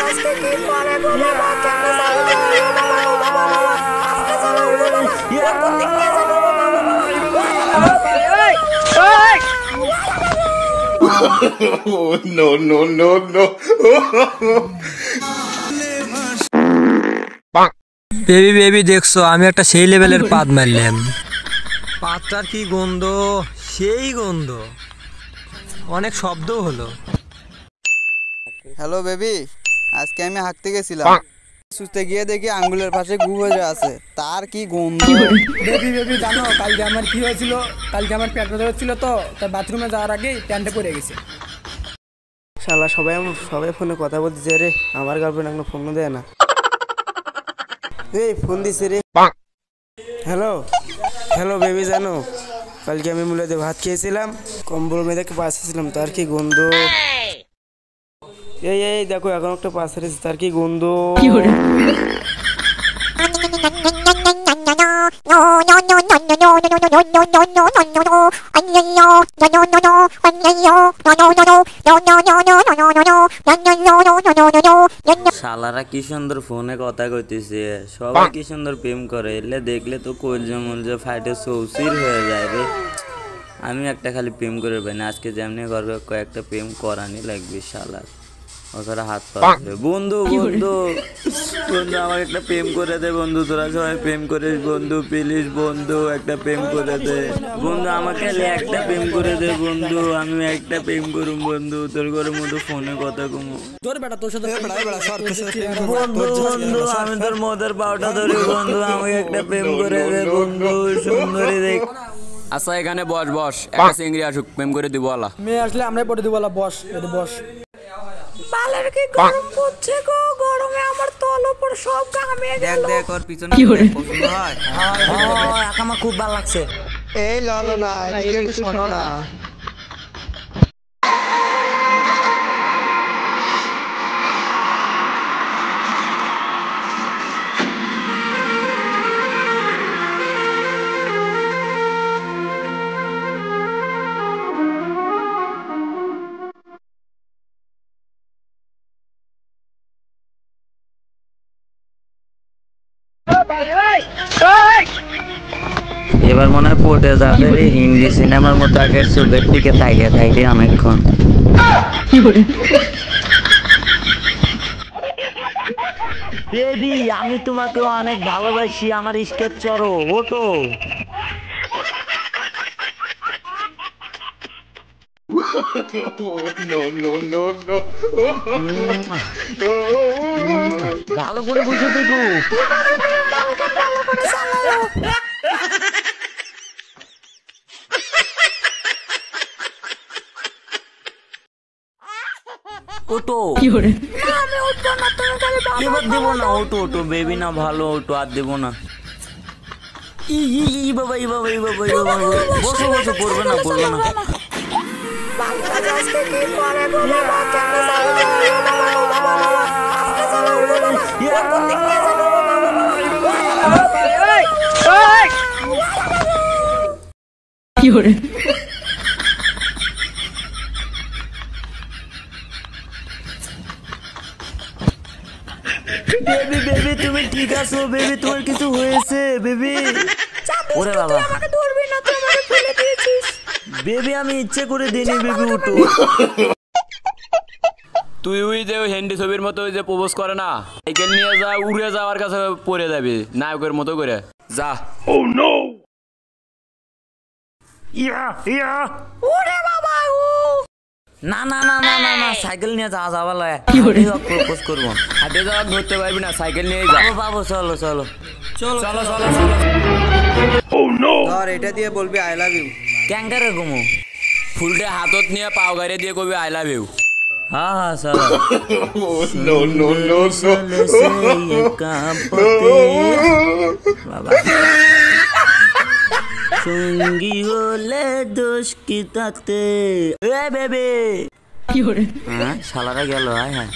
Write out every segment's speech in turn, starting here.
আজকে কি করে গো বাবা, কেমনে চালাবো বাবা, ও বাবা বাবা, আজকে চালাবো বাবা, কোন দিক দিয়ে যাবো বাবা বাবা। No, no, no, no. Baby baby দেখছো আমি একটা সেই লেভেলের পাদ মারলাম। পাদটার কি গন্ধ, সেই গন্ধ, অনেক শব্দ হলো। হ্যালো বেবি, আজকে আমি হাঁটতে গেছিলাম, সুস্থে গিয়ে দেখি আঙ্গুলের পাশে গু হয়ে আছে, তার কি গন্ধ। বেবি বেবি জানো কালকে আমার কি হয়েছিল? কালকে আমার পেট ব্যথা হচ্ছিল, তো তাই বাথরুমে যাওয়ার আগেই প্যান্টে পড়ে গেছে। শালা সবাই ফোনে কথা বলতেছে রে, আমার গার্লফ্রেন্ড এখনো ফোন দেয় না। এই ফোন দিছে রে। হ্যালো হ্যালো বেবি, জানো কালকে আমি মূলত ভাত খেয়েছিলাম, কম্বল মেয়েদেরকে পাশাছিলাম, তার কি গন্ধ। এই এই দেখো এখন একটা পাশে রয়েছে, তার কি গন্ধ। শালারা কি সুন্দর ফোনে কথা কইতেছে, সবাই কি সুন্দর প্রেম করে, এলে দেখলে তো কলজা মলজা ফাইটে সৌসির হয়ে যায় রে। আমি একটা খালি প্রেম করে পাই না, আজকে যেমনি ঘরে কয়েকটা প্রেম করানি লাগবে শালার। ওখানে হাত পা বন্ধু বন্ধু বন্ধু আমার একটা প্রেম করে দে বন্ধু, তোরা সবাই প্রেম করিস বন্ধু, প্লিজ বন্ধু একটা প্রেম করে দে বন্ধু, আমাকে একটা প্রেম করে দে বন্ধু, আমি একটা প্রেম করুম বন্ধু, তোর ঘরের মতো ফোনে কথা কমু তোর বেটা তোর সাথে বন্ধু বন্ধু, আমি তোর মদের পাউটা ধরি বন্ধু, আমাকে একটা প্রেম করে দে বন্ধু, সুন্দরী দেখ। আচ্ছা এখানে বস বস, একটা চিংড়ি আসুক, প্রেম করে দিব আলা। মেয়ে আসলে আমরাই পড়ে দিব, বস এটা বস। বালের কি গরম পড়ছে গো, গরমে আমার তল উপর সব ঘামে গেল। দেখ ওর পিছনে পছন্দ হয়। আমার খুব ভালো লাগছে। এই লালো না, একটু শোনো না। এবার মনে হয় পড়ে যাবে রে, হিন্দি সিনেমার মতো আগের চোখের দিকে তাকিয়ে থাকি অনেকক্ষণ। বেবি আমি তোমাকে অনেক ভালোবাসি, আমার স্কেচ চড়ো ওটো। No, no, no, no. ভালো করে বুঝে দেখো। ওটো এবার দেবো না, ওটো ওটো বেবি না, ভালো ওটো আর দেবো না। ই বাবা ই বাবা ই বাবা ই বাবা, বসো বসো, পড়বে না পড়বে না। আজকে কি করে গো বাবা, কেমনে চালাবো বাবা, ও বাবা বাবা, আজকে চালাবো বাবা, কোন দিক দিয়ে যাবো বাবা। কি করে বেবি বেবি তুমি ঠিক আছো বেবি, তোমার কিছু হয়েছে বেবি? ওরে বাবা, আমাকে ধরবি না, তুই আমাকে ফেলে দিয়েছিস। বেবি আমি ইচ্ছে করে দিইনি বেবি, উঠো। তুই ওই যে হিন্দি ছবির মতো ওই যে প্রপোজ করে না, সাইকেল নিয়ে যা, উড়ে যাওয়ার কাছে পড়ে যাবি নায়কের মতো করে যা। Oh no! ইয়া ইয়া ওরে বাবা ও না না না না না না, সাইকেল নিয়ে যাওয়া যাওয়া লাগে, প্রপোজ করবো। হাঁটে যাওয়া ধরতে পারবি না, সাইকেল নিয়ে যা। বাবু চলো চলো চলো চলো চলো চলো। Oh no! ধর এটা দিয়ে বলবি আই লাভ ইউ। ক্যাঙ্গারে ঘুমো, ফুলটা হাতত নিয়ে পাও গাড়ি দিয়ে কবি আই লাভ ইউ। হ্যাঁ হ্যাঁ চলো। No, no, no, no. বাবা সঙ্গী হলে দোষ কি তাতে, এ বেবি কি করে? হ্যাঁ শালারা গেল। হ্যাঁ হ্যাঁ,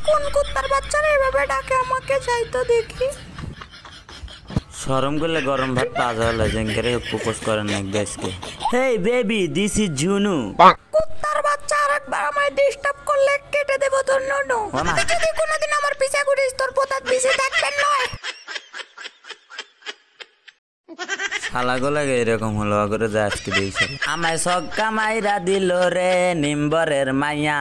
কোন কুত্তার বাচ্চারা এভাবে ডাকে আমাকে, যাই তো দেখি। শরম করলে গরম ভাত তাজা হলে জেঙ্গেরে প্রপোজ করেন না গ্যাসকে। হেই বেবি দিস ইজ ঝুনু। কুত্তার বাচ্চা আরেকবার আমায় ডিস্টার্ব করলে কেটে দেব তোর নুনু তুই যদি কোনোদিন আমার পিছা করিস তোর পোতাত পিছে থাকবেন নয়। শালাগুলাকে এরকম হলো করে যা আজকে দিয়েছে। আমায় সক্কা মাইরা দিল রে নিম্বরের মাইয়া,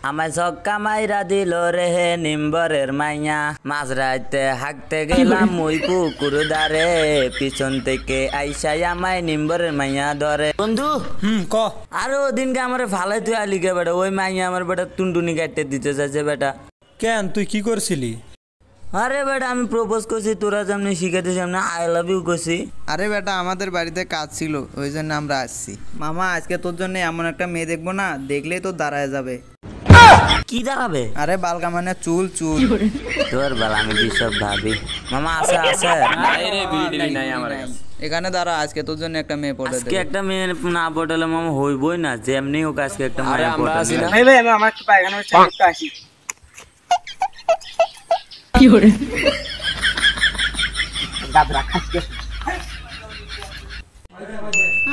আমায় সক্কা মাইরা দিল রে নিম্বরের মাইয়া। মাঝরাইতে হাঁকতে গেলাম মুই পুকুর ধারে, পিছন থেকে আইসাই আমায় নিম্বরের মাইয়া ধরে। বন্ধু ক আরো ওদিনকে আমার ফালাই তুই আলিকে বেটা, ওই মাইয়া আমার বেটা টুনটুনি কাটতে দিতে চাইছে বেটা। কেন তুই কি করছিলি? আরে বেটা আমি প্রপোজ করছি, তোরা যেমনি শিখাতে সামনে আই লাভ ইউ করছি। আরে বেটা আমাদের বাড়িতে কাজ ছিল ওই জন্য আমরা আসছি। মামা আজকে তোর জন্য এমন একটা মেয়ে দেখবো না, দেখলেই তো দাঁড়ায় যাবে। কি দাঁড়াবে? আরে বালকা মানে চুল চুল। তোর বেলা আমি কি সব ভাবি। মামা আছে আছে এখানে দাঁড়া, আজকে তোর জন্য একটা মেয়ে পড়ে আজকে একটা মেয়ে না পটালে মামা হইবই না, যেমনি হোক আজকে একটা মেয়ে পটালে।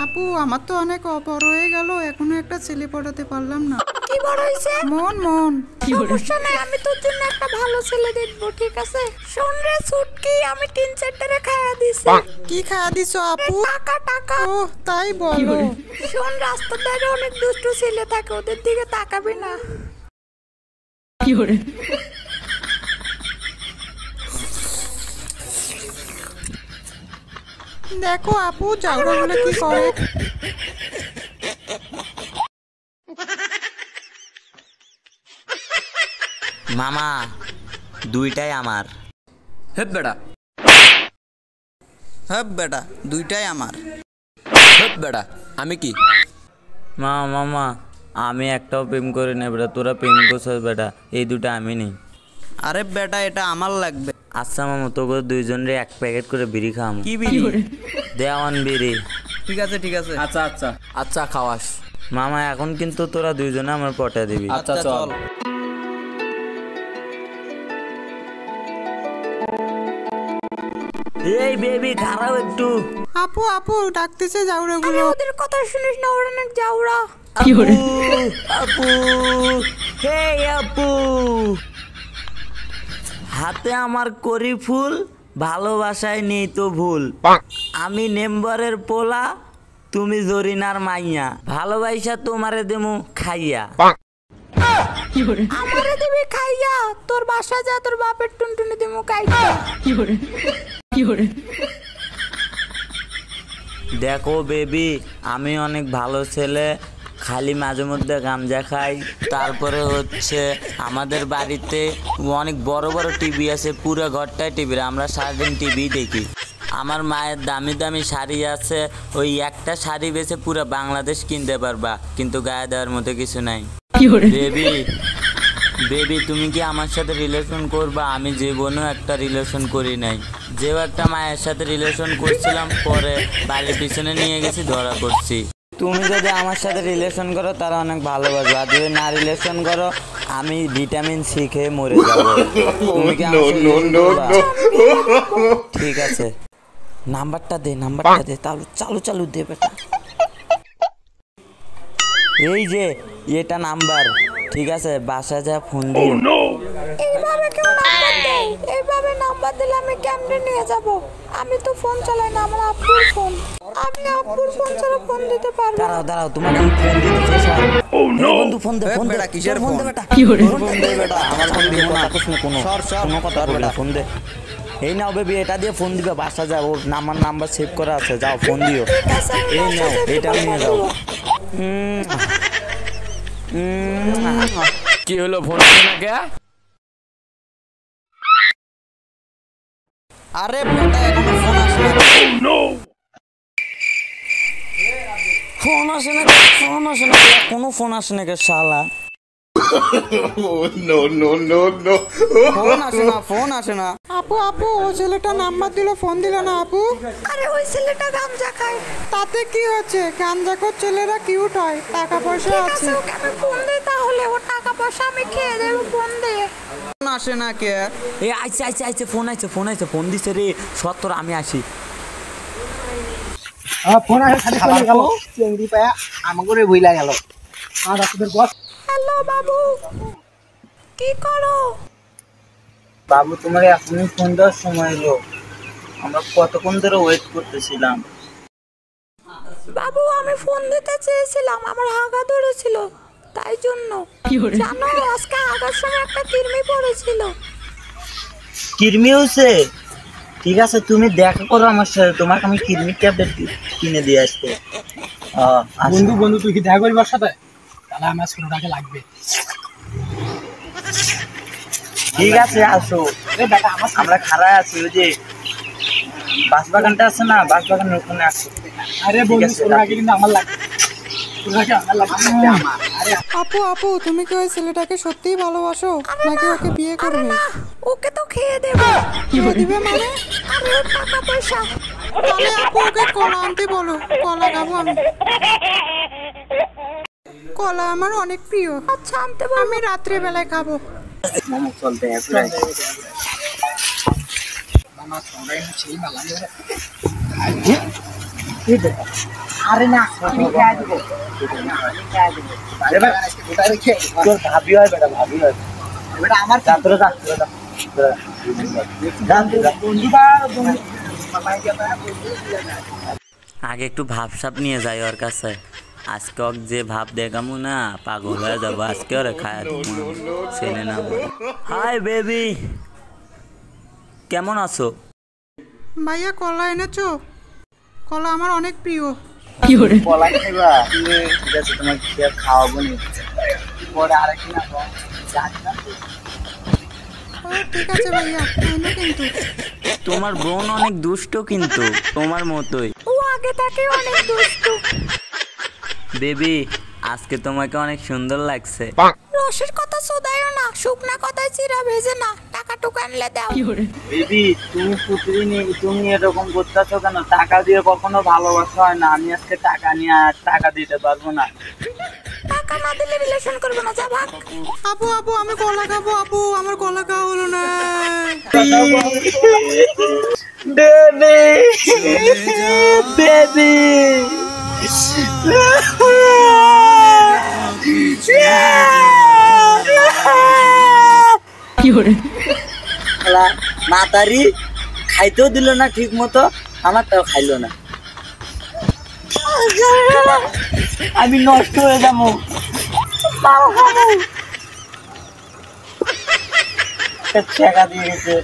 আপু আমার তো অনেক বড় হয়ে গেল, এখনো একটা ছেলে পটাতে পারলাম না। কি বড় হইছে? মন মন। সমস্যা নাই, আমি তোর জন্য একটা ভালো ছেলে দেখবো, ঠিক আছে? শোন রে ছুটকি, আমি 3-4 খাইয়া দিছি। কি খাওয়া দিছো আপু? টাকা টাকা। ও তাই বলো। শোন রাস্তার ধারে অনেক দুষ্টু ছেলে থাকে, ওদের দিকে তাকাবি না। দেখো আপু জাউরা বলে কি করে। মামা দুইটাই আমার। হে বেটা হ্যাঁ বেটা দুইটাই আমার। হে বেটা আমি কি? মামা আমি একটাও প্রেম করি না বেটা, তোরা প্রেম করছিস বেটা, এই দুটা আমি নেই। আরে বেটা এটা আমার লাগবে। আচ্ছা মামা তোকে দুইজনের এক প্যাকেট করে বিড়ি খাওয়াম। কি বিড়ি? দেওয়ান বিড়ি। ঠিক আছে ঠিক আছে। আচ্ছা আচ্ছা আচ্ছা খাওয়াস। মামা এখন কিন্তু তোরা দুইজনে আমার পটা দিবি। আচ্ছা চল। এই বেবি খারাপ একটু। আপু আপু ডাকতেছে জাউরা গুলো। ওদের কথা শুনিস না, ওরা অনেক জাউরা। আপু আপু হে আপু, হাতে আমার করি ফুল, ভালোবাসায় নেই তো ভুল। আমি নেম্বরের পোলা, তুমি জরিনার মাইয়া, ভালোবাসা তোমারে দেমু খাইয়া। আমারে দিবি খাইয়া, তোর বাসা যা, তোর বাপের টুনটুনি দিমু খাইয়া। দেখো বেবি আমি অনেক ভালো ছেলে, খালি মাঝে মধ্যে গাঞ্জা খাই। তারপরে হচ্ছে আমাদের বাড়িতে অনেক বড় বড় টিভি আছে, পুরো ঘরটায় টিভি, আমরা সারাদিন টিভি দেখি। আমার মায়ের দামি দামি শাড়ি আছে, ওই একটা শাড়ি বেচে পুরো বাংলাদেশ কিনতে পারবা, কিন্তু গায়ে দেওয়ার মতো কিছু নাই। বেবি বেবি তুমি কি আমার সাথে রিলেশন করবা? আমি জীবনেও একটা রিলেশন করি নাই, যেও একটা মায়ের সাথে রিলেশন করছিলাম, পরে বাড়ির পিছনে নিয়ে গেছি, ধরা পড়ছি। তুমি যদি আমার সাথে রিলেশন করো তারা অনেক ভালোবাসবে, আর যদি না রিলেশন করো আমি ভিটামিন সি খেয়ে মরে যাবো। তুমি কি আমার সাথে relation করবা? ঠিক আছে নাম্বারটা দে, তাহলে চালু দে বেটা। এই যে এটা নাম্বার, ঠিক আছে বাসা যা ফোন দিও। এইভাবে কেউ নাম্বার দেয়? এইভাবে নাম্বার দিলে আমি কেমনে নিয়ে যাব? আমি তো ফোন চালাই না, আমার আব্বুর ফোন। আমি আব্বুর ফোন ছাড়া ফোন দিতে পারবো না। দাঁড়াও তোমার ফোন দিতে চেষ্টা। বন্ধু ফোন দে, বেটা কিসের ফোন ফোন? দে বেটা। ফোন দে বেটা, আমার ফোন দিব না। কোনো কথা বলবি না, ফোন দে। এই নাও বেবি, এটা দিয়ে ফোন দিবে, বাসা যাও, ওর নাম্বার সেভ করা আছে, যাও ফোন দিও। এই নাও এটা নিয়ে যাও। কি হলো ফোন না কে? আরে বেটা এখনো ফোন আসে না। ফোন আসে না, কোনো ফোন আসে না কে শালা। No, no, no, no. Phone আসে না। আপু আপু ও ছেলেটা নাম্বার দিল, ফোন দিল না আপু। আরে ওই ছেলেটা গামজা খায়। তাতে কি হচ্ছে, গাঞ্জাখোর ছেলেরা কিউট হয়, টাকা পয়সা ঠিক আছে। আছে, ওকে আমি ফোন দিই তাহলে, ওর টাকা পয়সা আমি খেয়ে দেবো, ফোন দে। ফোন আসে না কে? এই আইছে ফোন দিছে রে, সত্তর আমি আসি। ফোন আসে খালি চলে গেল, চেংড়ি পায়া আমাকে বইলা গেল। আর আপনাদের বস। হ্যালো বাবু। কি করো? বাবু তোমার এখনই ফোন দেওয়ার সময় হলো, আমরা কতক্ষণ ধরে ওয়েট করতেছিলাম। বাবু আমি ফোন দিতে চেয়েছিলাম, আমার হাগা ধরেছিল তাই জন্য। জানো আজকে হাগার সময় একটা কৃমি পড়েছিল। কৃমি হয়েছে? ঠিক আছে তুমি দেখা করো আমার সাথে, তোমাকে আমি কৃমির ট্যাবলেট কিনে দিয়ে আসবো। বন্ধু বন্ধু তুই কি দেখা করবি ওর সাথে? তাহলে আমার ছোটটাকে লাগবে। ঠিক আছে আসো, আমরা খাড়া আছি ওই যে বাস বাগানটা আছে না, বাস বাগানের ওখানে আসো। আরে বন্ধু ছোটটাকে কিন্তু আমার লাগবে, ছোটটাকে আমার লাগবে। আপু আপু তুমি কি ওই ছেলেটাকে সত্যিই ভালোবাসো নাকি ওকে বিয়ে করবে? ওকে তো খেয়ে দেবো। খেয়ে দিবে মানে? আরে ওর টাকা পয়সা। তাহলে আপু ওকে কলা আনতে বলো, কলা খাবো আমি। কলা আমার অনেক প্রিয়। আচ্ছা আনতে বল। আমি রাত্রে বেলায় খাবো। মোমো চলতে আছে। আরে না তোর ভাবি হয় বেটা, ভাবি হয় বেটা আমার ছাত্র ছাত্র। আগে একটু ভাবসাপ নিয়ে যাই ওর কাছে, আজকে ওকে যে ভাব দেখামু না পাগল হয়ে যাবো। আজকে ওরে খায় ছেলে না। হাই বেবি, কেমন আছো? ভাইয়া কলা এনেছো? কলা আমার অনেক প্রিয়। কলা খাইবা? ঠিক আছে তোমার খেয়ে খাওয়াবো নি, পরে আরেকদিন আসবো। ও ঠিক আছে ভাইয়া, এনো কিন্তু। তোমার বোন অনেক দুষ্ট কিন্তু তোমার মতোই। ও আগে থেকে অনেক দুষ্টু। বেবি আজকে তোমাকে অনেক সুন্দর লাগছে। রসের কথা শোধায়ও না, শুকনা কথায় চিরা ভেজে না, টাকা টুকা আনলে দাও। বেবি তুমি প্রতিদিন তুমি এরকম করতেছো কেন? টাকা দিয়ে কখনো ভালোবাসা হয় না। আমি আজকে টাকা নিয়ে আর টাকা দিতে পারবো না। টাকা না দিলে রিলেশন করবো না, যা ভাগ। আপু আপু আমি কলা খাবো, আপু আমার কলা খাওয়া হলো না। বেবি মাতারি খাইতেও দিল না ঠিক মতো, আমারটাও খাইলো না। আমি নষ্ট হয়ে যাবো। টাকা দিয়ে গেছে,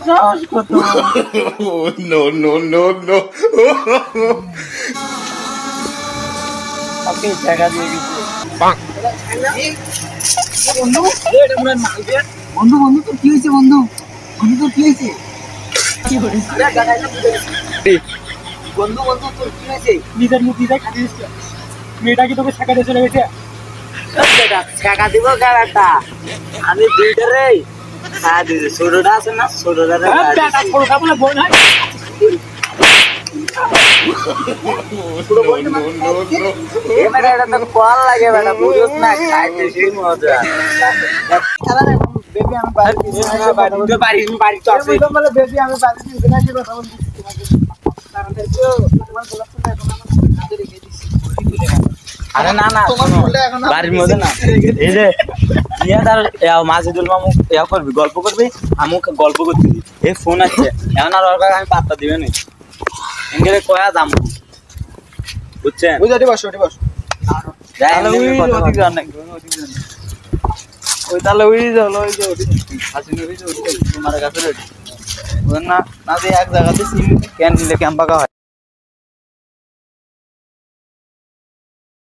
সাহস কত! Oh, no, no, no, no. ওকে টাকা দিয়ে গেছে। বন্ধু বন্ধু তোর কি হয়েছে? বন্ধু বন্ধু তোর কি হয়েছে? বন্ধু বন্ধু তোর কি হয়েছে? নিজের মুখ নিজে খাটিয়ে দিচ্ছে। মেয়েটা কি তোকে ছেঁকা দিয়ে চলে গেছে? ছেঁকা দিব কেনাটা? আমি দুইটারে খাওয়া দিয়েছি। ছোটটা আছে না, ছোটটা ছোটটা বলে বোন হয়। এটা তো কল লাগে বেটা, বুঝোস না? খাইতে সেই মজা। বেবি আমি বাড়ি তো আছে। বেবি আমি বাড়ি কথা বলছি আরে না না বাড়ির মধ্যে না, এই যে নিয়ে তার মাসিদুল মামু করবি, গল্প করবি, আমি গল্প করছি। এই ফোন আছে এখন আর ওর আমি পাত্তা দিবে না, এনকে কয়া দাম বুঝছেন? ওই তাহলে ওই তোমার কাছে না এক জায়গাতে ক্যান্টিনে ক্যাম্পাকা হয়।